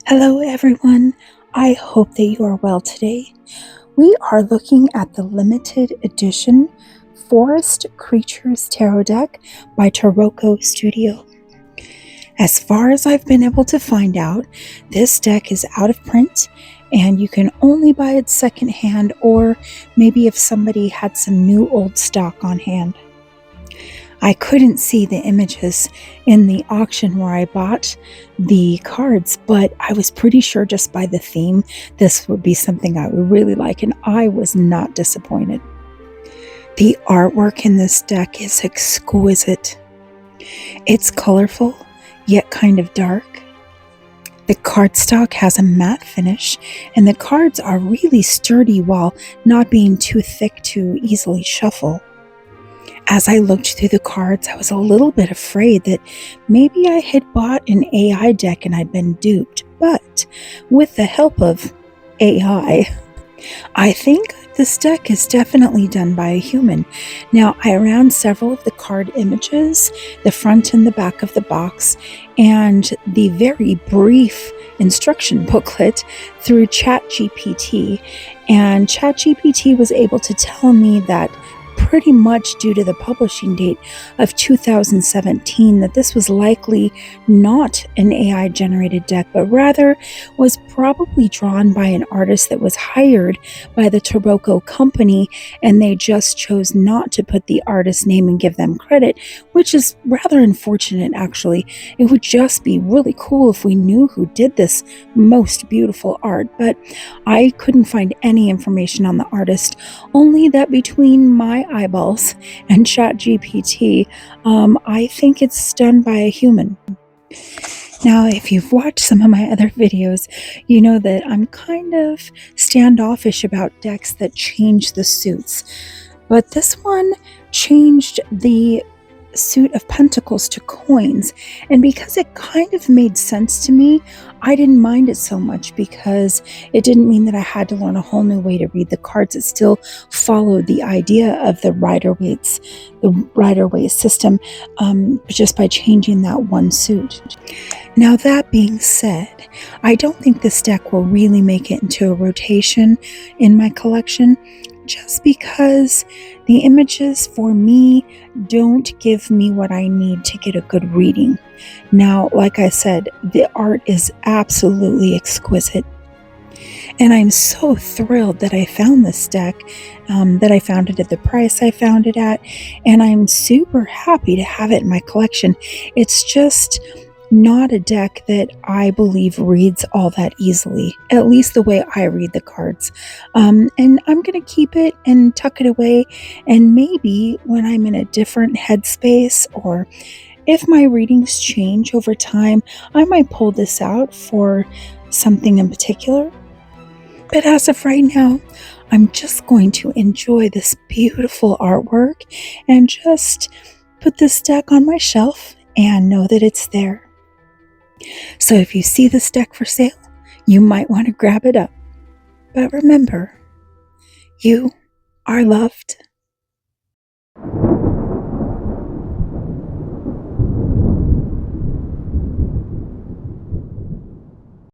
Hello, everyone. I hope that you are well today. We are looking at the limited edition Forest Creatures Tarot deck by Tarroco Studio. As far as I've been able to find out, this deck is out of print and you can only buy it secondhand, or maybe if somebody had some new old stock on hand. I couldn't see the images in the auction where I bought the cards, but I was pretty sure just by the theme this would be something I would really like, and I was not disappointed. The artwork in this deck is exquisite. It's colorful, yet kind of dark. The cardstock has a matte finish, and the cards are really sturdy while not being too thick to easily shuffle. As I looked through the cards, I was a little bit afraid that maybe I had bought an AI deck and I'd been duped, but with the help of AI, I think this deck is definitely done by a human. Now, I ran several of the card images, the front and the back of the box, and the very brief instruction booklet through ChatGPT, and ChatGPT was able to tell me that pretty much due to the publishing date of 2017 that this was likely not an AI generated deck, but rather was probably drawn by an artist that was hired by the Tarroco company, and they just chose not to put the artist's name and give them credit, which is rather unfortunate actually. It would just be really cool if we knew who did this most beautiful art, but I couldn't find any information on the artist, only that between my eyeballs and ChatGPT, I think it's done by a human. Now, if you've watched some of my other videos, you know that I'm kind of standoffish about decks that change the suits. But this one changed the suit of pentacles to coins, and because it kind of made sense to me, I didn't mind it so much because it didn't mean that I had to learn a whole new way to read the cards. It still followed the idea of the Rider-Waite system, just by changing that one suit. Now, that being said, I don't think this deck will really make it into a rotation in my collection, just because the images for me don't give me what I need to get a good reading. Now, like I said, the art is absolutely exquisite, and I'm so thrilled that I found this deck, that I found it at the price I found it at, and I'm super happy to have it in my collection. It's just not a deck that I believe reads all that easily, at least the way I read the cards. And I'm going to keep it and tuck it away, and maybe when I'm in a different headspace, or if my readings change over time, I might pull this out for something in particular. But as of right now, I'm just going to enjoy this beautiful artwork and just put this deck on my shelf and know that it's there. So if you see this deck for sale, you might want to grab it up. But remember, you are loved.